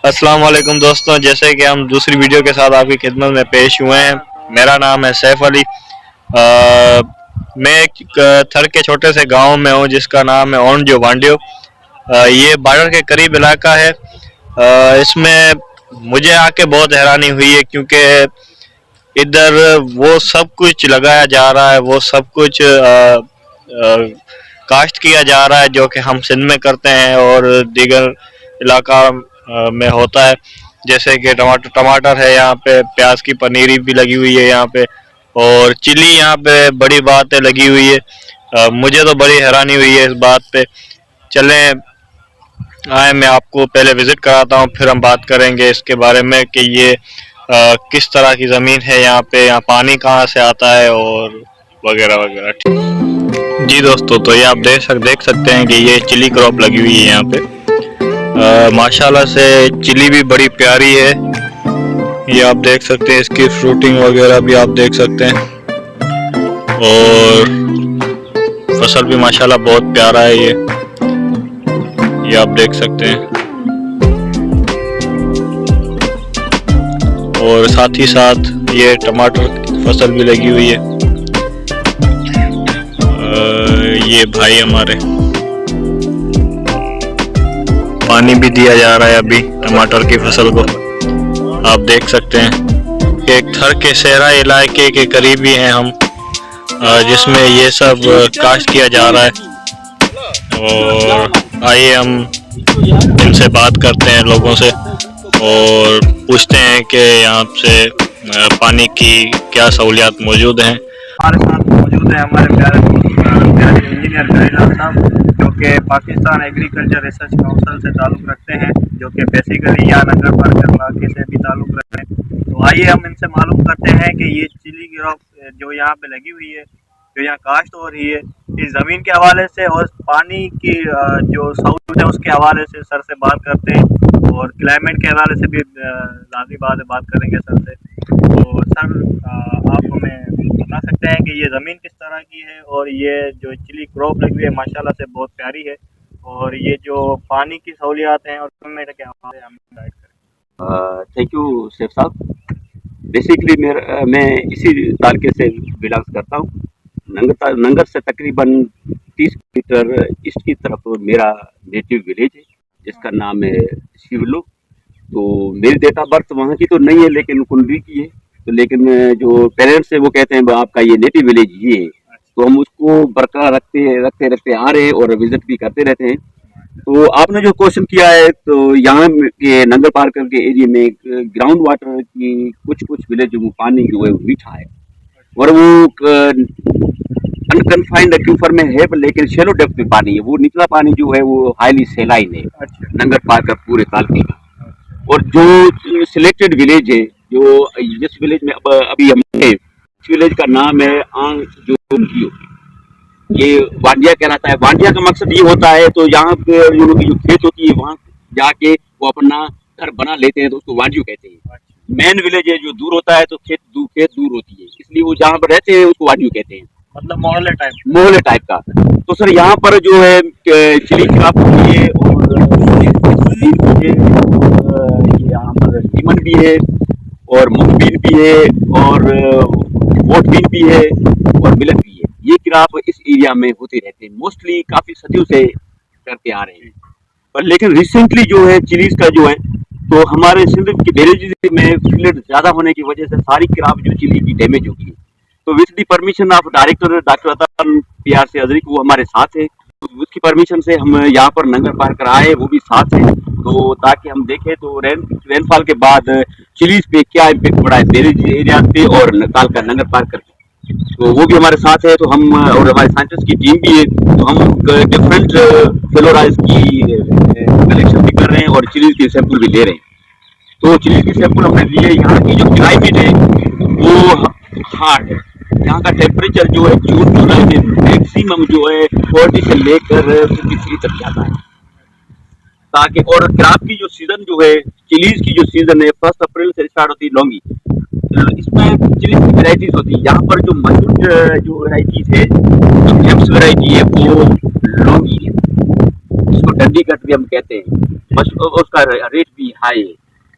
अस्सलाम वालेकुम दोस्तों, जैसे कि हम दूसरी वीडियो के साथ आपकी खिदमत में पेश हुए हैं। मेरा नाम है सैफ अली। मैं एक थर के छोटे से गांव में हूं जिसका नाम है ओंडियो वांडियो। ये बॉर्डर के करीब इलाका है। इसमें मुझे आके बहुत हैरानी हुई है क्योंकि इधर वो सब कुछ लगाया जा रहा है, वो सब कुछ काश्त किया जा रहा है जो कि हम सिंध में करते हैं और दीगर इलाका में होता है। जैसे कि टमाटर है यहाँ पे, प्याज की पनीरी भी लगी हुई है यहाँ पे, और चिली यहाँ पे बड़ी बात है लगी हुई है। मुझे तो बड़ी हैरानी हुई है इस बात पे। चलें आए, मैं आपको पहले विजिट कराता हूँ, फिर हम बात करेंगे इसके बारे में कि ये किस तरह की ज़मीन है यहाँ पे, यहाँ पानी कहाँ से आता है और वगैरह वगैरह। जी दोस्तों, तो ये आप देख सकते हैं कि ये चिली क्रॉप लगी हुई है यहाँ पे। माशाल्लाह से चिली भी बड़ी प्यारी है। ये आप देख सकते हैं, इसकी फ्रूटिंग वगैरह भी आप देख सकते हैं, और फसल भी माशाल्लाह बहुत प्यारा है। ये आप देख सकते हैं, और साथ ही साथ ये टमाटर की फसल भी लगी हुई है। ये भाई हमारे पानी भी दिया जा रहा है अभी टमाटर की फसल को, आप देख सकते हैं। एक थर के सहरा इलाके के करीब ही हैं हम, जिसमें ये सब काश्त किया जा रहा है। और आइए हम इनसे बात करते हैं, लोगों से, और पूछते हैं कि यहाँ से पानी की क्या सहूलियात मौजूद हैं। हमारे साथ मौजूद है हमारे प्यारे इंजीनियर खलीलाल साहब, जो कि पाकिस्तान एग्रीकल्चर रिसर्च काउंसिल से ताल्लुक़ रखते हैं, जो कि बेसिकली यहाँ नगर पार्कर इलाके से भी ताल्लुक़ रखते हैं। तो आइए हम इनसे मालूम करते हैं कि ये चिली क्रॉप जो यहाँ पे लगी हुई है, जो यहाँ काश्त हो रही है, इस ज़मीन के हवाले से और पानी की जो सहूलत है उसके हवाले से सर से बात करते हैं, और क्लाइमेट के हवाले से भी लाजमी बात करेंगे सर से। तो सर, आप हमें बता सकते हैं कि ये ज़मीन किस तरह की है, और ये जो चिली क्रॉप लगी हुई है माशाल्लाह से बहुत प्यारी है, और ये जो पानी की सहूलियात हैं और क्लाइमेट के हवाले हम गाइड करें। थैंक यू शेफ साहब। बेसिकली मैं इसी इलाके से बिलोंग करता हूँ। नंगर से तकरीबन 30 किलोमीटर ईस्ट की तरफ मेरा नेटिव विलेज है, जिसका नाम है शिवलो। तो मेरी डेट ऑफ बर्थ वहाँ की तो नहीं है, लेकिन कुंडली की है। तो लेकिन जो पेरेंट्स है वो कहते हैं आपका ये नेटिव विलेज ये है, तो हम उसको बरकरार रखते आ रहे हैं और विजिट भी करते रहते हैं। तो आपने जो क्वेश्चन किया है, तो यहाँ के नंगर पार्कर के एरिया में ग्राउंड वाटर की कुछ विलेज में पानी जो है मीठा है, और वो अनकन्फाइंड एक्यूफर में है, लेकिन शेलो डेप्थ में पानी है। वो निचला पानी जो है वो हाईली सेलाइन है नंगर पार्कर पूरे तालुके का। और जो सिलेक्टेड विलेज है, जो जिस विलेज में अभी हम हैं, इस विलेज का नाम है आंग जो ये वांडिया कहलाता है। वांडिया का मकसद ये होता है, तो यहाँ पे जो खेत होती है वहाँ जाके वो अपना घर बना लेते हैं, तो उसको वांडियो कहते हैं। मेन विलेज है जो दूर होता है, तो खेत दूर होती है, इसलिए वो जहाँ पर रहते हैं उसको वांडियो कहते हैं, मतलब मोहल्ले टाइप का। तो सर यहाँ पर जो है चिली क्रॉप भी है, और यहाँ पर लीमन भी है, और मूंग बीन भी है, और वोट बीन भी है, और मिलन भी है। ये क्रॉप इस एरिया में होते रहते हैं, मोस्टली काफी सदियों से करते आ रहे हैं। पर लेकिन रिसेंटली जो है चिलीज का जो है, तो हमारे सिंध की विलेज में फ्लड ज्यादा होने की वजह से सारी क्रॉप जो चिली की डैमेज हो गई। तो with the permission of director doctor अतन पीआर से अजरिक, वो हमारे साथ है, तो उसकी परमिशन से हम यहाँ पर नंगर पार्कर आए, वो भी साथ है, तो ताकि हम देखें तो रेनफॉल के बाद चिलीज पे क्या इम्पेक्ट पड़ा है विलेज एरिया पे और काल का नंगर पार्कर। तो वो भी हमारे साथ है, तो हम और हमारे साइंटिस्ट की टीम भी है, तो हम डिफरेंट फ्लोराइज की कलेक्शन भी कर रहे हैं और चिलीज के सैंपल भी ले रहे हैं। तो चिलीज के सैंपल हमने लिए। यहाँ की जो क्लाइमेट है वो हार्ड है, यहाँ का टेम्परेचर जो है जून जुलाई में मैक्सिमम जो है 40 से लेकर 53 तक जाता है, ताकि और क्रॉप की जो सीजन जो है, चिलीज की जो सीजन है 1 अप्रैल से स्टार्ट होती है लॉन्गी। इसमें चिलीज की वेराइटीज होती है। यहाँ पर जो मशहूर जो वेराइटीज है, जो फेमस वेराइटी है वो लॉन्गी है। जिसको डंडी कट भी हम कहते हैं, बस उसका रेट भी हाई है।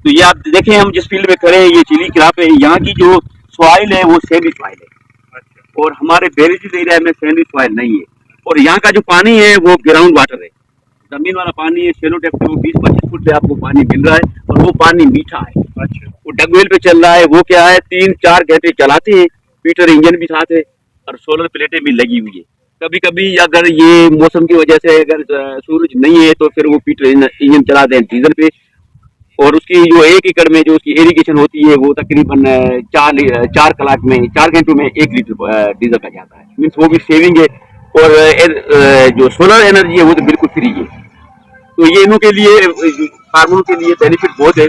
तो ये आप देखें, हम जिस फील्ड में खड़े हैं ये चिली क्रॉप है, यहाँ की जो सॉइल है वो सैंडी सॉइल है और हमारे बेरेजिस एरिया में सैंडी सॉइल नहीं है। और यहाँ का जो पानी है वो ग्राउंड वाटर है, जमीन वाला पानी है। शेलो टैप से वो 20-25 फुट पे आपको पानी मिल रहा है और वो पानी मीठा है। वो डगवेल पे चल रहा है, वो क्या है 3-4 घंटे चलाते हैं, पीटर इंजन भी साथ है और सोलर प्लेटें भी लगी हुई है। कभी कभी अगर ये मौसम की वजह से अगर सूरज नहीं है तो फिर वो पीटर इंजन चलाते हैं डीजल पे, और उसकी जो 1 एकड़ में जो उसकी इरिगेशन होती है वो तकरीबन 4 कलाक में 4 घंटों में 1 लीटर डीजल का जाता है, मीन्स वो भी सेविंग है। और जो सोलर एनर्जी है वो तो बिल्कुल फ्री है। तो ये इनों के लिए, फार्मरों के लिए बेनिफिट बहुत है।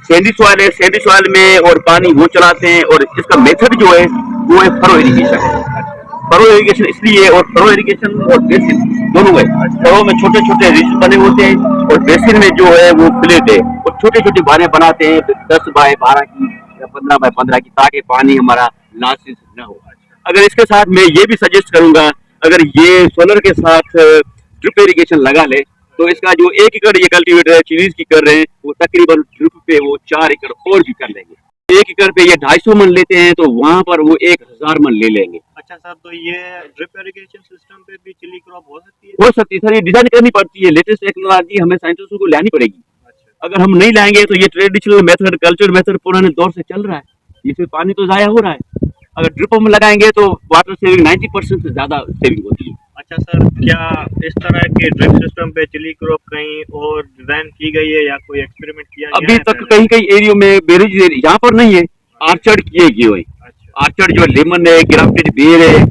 सैंडी सॉइल है, सैंडी सॉइल में और पानी वो चलाते हैं, और इसका मेथड जो है वो है फरो इरिगेशन है। फरो इरिगेशन इसलिए, और फरो इरिगेशन और बेसिन दोनों है। फरो में छोटे छोटे रिज बने होते हैं और बेसिन में जो है वो फ्लेट है, और छोटे छोटे बारें बनाते हैं 10 बाय 12 की या 15 बाय 15 की, ताकि पानी हमारा लॉसेस न हो। अगर इसके साथ मैं ये भी सजेस्ट करूंगा, अगर ये सोलर के साथ ड्रिप इरिगेशन लगा ले तो इसका जो 1 एकड़ ये कल्टीवेटर है चिलीज की कर रहे हैं, वो तकरीबन ड्रिप पे वो 4 एकड़ और भी कर लेंगे। 1 एकड़ पे ये 250 मन लेते हैं तो वहां पर वो 1000 मन ले लेंगे। अच्छा सर, तो ये ड्रिप इरिगेशन सिस्टम पे भी चिली क्रॉप हो सकती है? हो सकती है सर, ये डिजाइन करनी पड़ती है, लेटेस्ट टेक्नोलॉजी हमें साइंटिस्टों को लानी पड़ेगी। अगर हम नहीं लाएंगे तो ये ट्रेडिशनल मेथड, कल्चर मेथड पुराने दौर से चल रहा है, इसमें पानी तो जाया हो रहा है। अगर ड्रिप में लगाएंगे तो वाटर सेविंग 90% से ज्यादा सेविंग होती है। अच्छा सर, क्या इस तरह के ड्रिप सिस्टम पे चिली क्रॉप कहीं और डिजाइन की गई है या कोई एक्सपेरिमेंट किया गया अभी है तक कहीं कहीं एरियो में, बेरीज यहाँ पर नहीं है, आर्चर्ड किए गए हुए। आर्चर्ड जो लेमन है, ग्राफ्टेड बेर है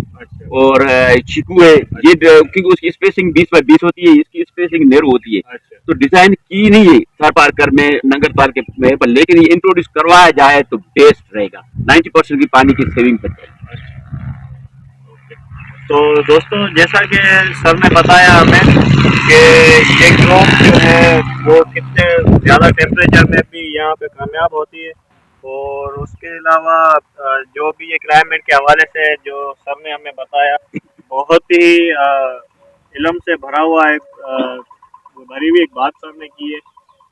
और चीकू है, ये क्योंकि उसकी स्पेसिंग 20 बाय 20 होती है, इसकी स्पेसिंग नैरो होती है। तो डिजाइन की नहीं है थर पार्कर में, नंगर पार्क में, पर लेकिन ये इंट्रोड्यूस करवाया जाए तो बेस्ट रहेगा, 90% की पानी की सेविंग पर जाएगी। तो दोस्तों, जैसा कि सर ने बताया हमें कि ये क्रॉप जो है वो कितने ज़्यादा टेम्परेचर में भी यहाँ पे कामयाब होती है, और उसके अलावा जो भी ये क्लाइमेट के हवाले से जो सर ने हमें बताया, बहुत ही इल्म से भरा हुआ है, भरी हुई एक बात सर ने की है,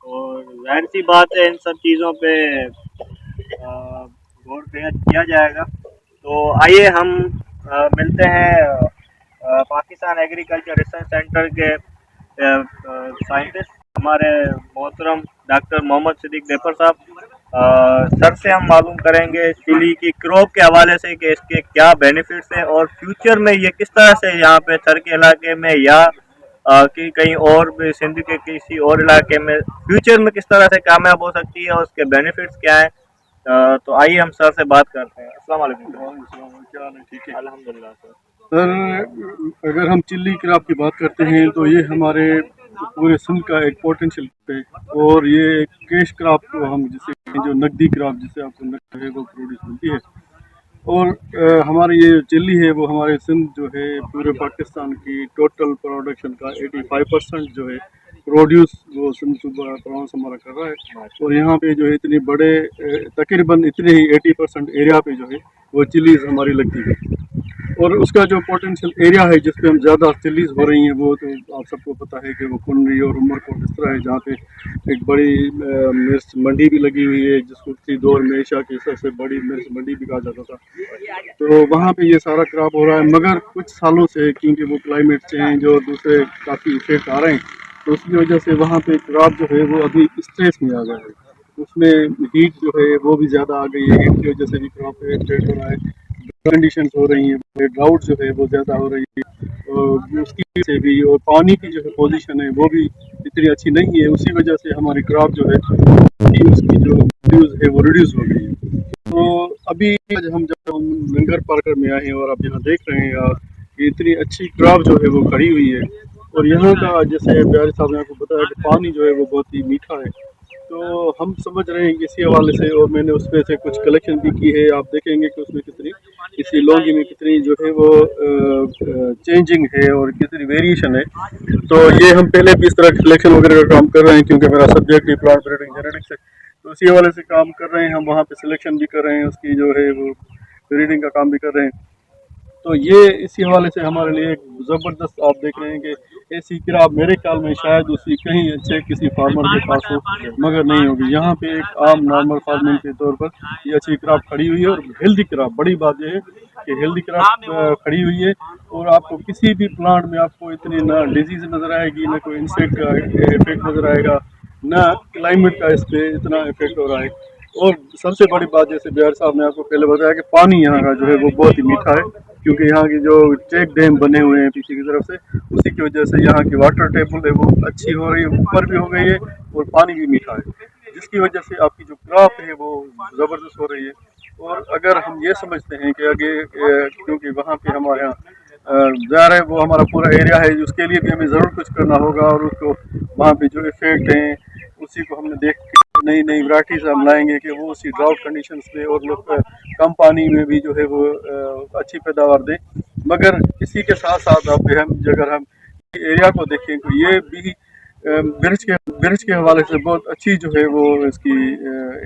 और जाहिर सी बात है इन सब चीज़ों पे गौर किया जाएगा। तो आइए हम मिलते हैं पाकिस्तान एग्रीकल्चर रिसर्च सेंटर के साइंटिस्ट हमारे मोहतरम डॉक्टर मोहम्मद सिद्दीक डेपर साहब। सर से हम मालूम करेंगे चिली की क्रॉप के हवाले से कि इसके क्या बेनिफिट्स हैं और फ्यूचर में ये किस तरह से यहाँ पे सर के इलाके में या कि कहीं और भी सिंध के किसी और इलाके में फ्यूचर में किस तरह से कामयाब हो सकती है और उसके बेनिफिट्स क्या हैं। तो आइए हम सर से बात करते हैं। अस्सलाम वालेकुम। क्या हाल है? ठीक है अल्हम्दुलिल्लाह सर। सर, अगर हम चिल्ली क्रॉप की बात करते हैं तो ये हमारे पूरे सिंध का एक पोटेंशियल है, और ये एक कैश क्रॉप को हम जिसे जो नकदी क्रॉप जिसे आपको नकद है वो प्रोड्यूस मिलती है। और हमारी ये चिल्ली है वो हमारे सिंध जो है पूरे पाकिस्तान की टोटल प्रोडक्शन का 85% जो है प्रोड्यूस वो सिंध सूबा प्रोविंस हमारा कर रहा है। और यहाँ पे जो है इतने बड़े तकरीबन इतने ही 80% एरिया पे जो है वो चिलीज हमारी लगती है। और उसका जो पोटेंशियल एरिया है जिस पे हम ज़्यादा चिलीज हो रही हैं वो तो आप सबको पता है कि वो कुंडरी और उमरकोट इस तरह है, जहाँ पे एक बड़ी मिर्च मंडी भी लगी हुई है, जिसको किसी दौर में एशिया की सबसे बड़ी मिर्च मंडी भी कहा जाता था। तो वहाँ पे ये सारा क्रॉप हो रहा है, मगर कुछ सालों से क्योंकि वो क्लाइमेट चेंज और दूसरे काफ़ी इफेक्ट आ रहे हैं, तो उसकी वजह से वहाँ पे क्रॉप जो है वो अभी स्ट्रेस में आ गया है। उसमें हीट जो है वो भी ज़्यादा आ गई है, हीट की वजह से भी क्रॉप इफेक्ट हो रहा है, कंडीशन हो रही हैं, ड्राउट जो है वो ज़्यादा हो रही है, और उसकी वजह से भी, और पानी की जो है पोजीशन है वो भी इतनी अच्छी नहीं है, उसी वजह से हमारी क्रॉप जो है उसकी जो यूज़ है वो रिड्यूस हो गई है। तो अभी जब हम लंगर पार्कर में आए हैं और आप यहाँ देख रहे हैं कि इतनी अच्छी क्रॉप जो है वो खड़ी हुई है, और यहाँ का जैसे प्यारे साहब ने आपको बताया कि पानी जो है वो बहुत ही मीठा है, तो हम समझ रहे हैं इसी हवाले से, और मैंने उस पर से कुछ कलेक्शन भी की है। आप देखेंगे कि उसमें कितनी इसी लौंगी में कितनी जो है वो चेंजिंग है और कितनी वेरिएशन है। तो ये हम पहले भी इस तरह कलेक्शन वगैरह का काम कर रहे हैं, क्योंकि मेरा सब्जेक्ट ही प्लांट ब्रीडिंग जेनेटिक्स है, तो उसी हवाले से काम कर रहे हैं हम। वहाँ पे सिलेक्शन भी कर रहे हैं, उसकी जो है वो ब्रीडिंग का काम भी कर रहे हैं। तो ये इसी हवाले से हमारे लिए एक ज़बरदस्त, आप देख रहे हैं कि ऐसी क्रॉप मेरे ख्याल में शायद उसी कहीं अच्छे किसी फार्मर के पास हो, मगर नहीं होगी। यहाँ पे एक आम नॉर्मल फार्मिंग के तौर पर ये अच्छी क्रॉप खड़ी हुई है और हेल्दी क्रॉप। बड़ी बात यह है कि हेल्दी क्रॉप खड़ी हुई है और आपको किसी भी प्लांट में आपको इतनी ना डिजीज नज़र आएगी, ना कोई इंसेक्ट का इफेक्ट नज़र आएगा, ना क्लाइमेट का इस पर इतना इफेक्ट हो रहा है। और सबसे बड़ी बात, जैसे बिहार साहब ने आपको पहले बताया कि पानी यहाँ का जो है वो बहुत ही मीठा है, क्योंकि यहाँ की जो चेक डैम बने हुए हैं पीछे की तरफ से, उसी की वजह से यहाँ की वाटर टेबल है वो अच्छी हो रही है, ऊपर भी हो गई है और पानी भी मीठा है, जिसकी वजह से आपकी जो क्रॉप है वो ज़बरदस्त हो रही है। और अगर हम ये समझते हैं कि आगे क्योंकि वहाँ पे हमारे यहाँ ज़ाहिर है वो हमारा पूरा एरिया है, उसके लिए भी हमें ज़रूर कुछ करना होगा और उसको वहाँ पे जो इफेक्ट हैं उसी को हमने देख के नई नई वैराइटीज़ हम लाएंगे कि वो उसी ड्राउट कंडीशंस में और लोग कम पानी में भी जो है वो अच्छी पैदावार दें। मगर इसी के साथ साथ अब हम अगर हम एरिया को देखें तो ये भी ब्रिज के हवाले से बहुत अच्छी जो है वो इसकी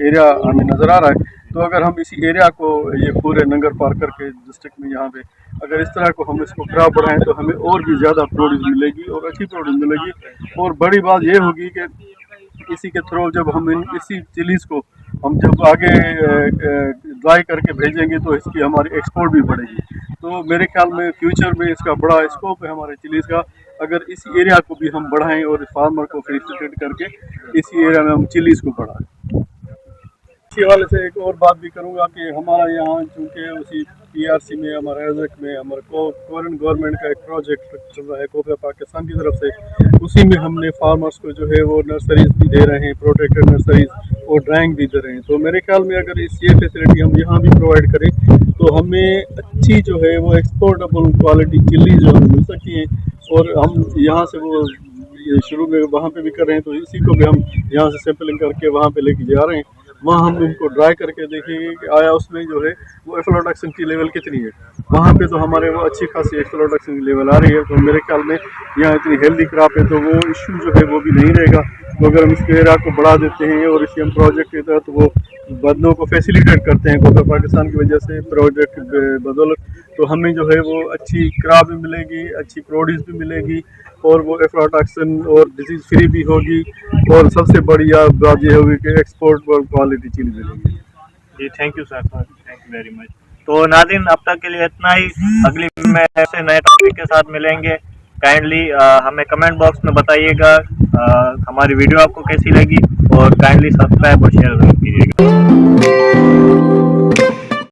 एरिया हमें नज़र आ रहा है। तो अगर हम इसी एरिया को ये पूरे नंगर पार करके डिस्ट्रिक्ट में यहाँ पे अगर इस तरह को हम इसको क्रॉप बढ़ाएं तो हमें और भी ज़्यादा प्रोड्यूस मिलेगी और अच्छी प्रोड्यूस मिलेगी। और बड़ी बात ये होगी कि इसी के थ्रू जब हम इसी चिलीज़ को हम जब आगे ड्राई करके भेजेंगे तो इसकी हमारी एक्सपोर्ट भी बढ़ेगी। तो मेरे ख्याल में फ्यूचर में इसका बड़ा स्कोप है हमारे चिलीज़ का। अगर इस एरिया को भी हम बढ़ाएं और इस फार्मर को फेसिलिटेट करके इसी एरिया में हम चिलीज़ को बढ़ाएं। इसी हवाले से एक और बात भी करूंगा कि हमारा यहाँ चूँकि उसी PRC में हमारा एजेक में हमारा फॉरेन गवर्नमेंट का एक प्रोजेक्ट चल रहा है कोपा पाकिस्तान की तरफ से, उसी में हमने फार्मर्स को जो है वो नर्सरीज भी दे रहे हैं, प्रोटेक्टेड नर्सरीज और ड्राइंग भी दे रहे हैं। तो मेरे ख्याल में अगर ये फैसिलिटी हम यहाँ भी प्रोवाइड करें तो हमें अच्छी जो है वो एक्सपोर्टेबल क्वालिटी चिल्ली जो हमें मिल सकती है। और हम यहाँ से वो ये शुरू में वहाँ पे भी कर रहे हैं, तो इसी को भी हम यहाँ से सैंपलिंग करके वहाँ पे लेके जा रहे हैं। वहाँ हम उनको ड्राई करके देखेंगे कि आया उसमें जो है वो एफ्लोटॉक्सिन की लेवल कितनी है। वहाँ पे तो हमारे वो अच्छी खासी एफ्लोटॉक्सिन की लेवल आ रही है। तो मेरे ख्याल में यहाँ इतनी हेल्दी क्रॉप है तो वो इशू जो है वो भी नहीं रहेगा। तो अगर हम इस एरिया को बढ़ा देते हैं और इसी हम प्रोजेक्ट के तहत वो बदलों को फैसिलिटेट करते हैं कोपा पाकिस्तान की वजह से प्रोजेक्ट बदौलत, तो हमें जो है वो अच्छी क्रॉप भी मिलेगी, अच्छी प्रोड्यूस भी मिलेगी और वो एफ्लोटॉक्सिन और डिजीज़ फ्री भी होगी। और सबसे बढ़िया बात ये होगी कि एक्सपोर्ट और क्वालिटी चीज़ मिलेगी। जी thank you sir, thank you very much. तो नाज़रीन अब तक के लिए इतना ही, अगली में ऐसे नए टॉपिक के साथ मिलेंगे। काइंडली हमें कमेंट बॉक्स में बताइएगा हमारी वीडियो आपको कैसी लगी और काइंडली सब्सक्राइब और शेयर कीजिएगा।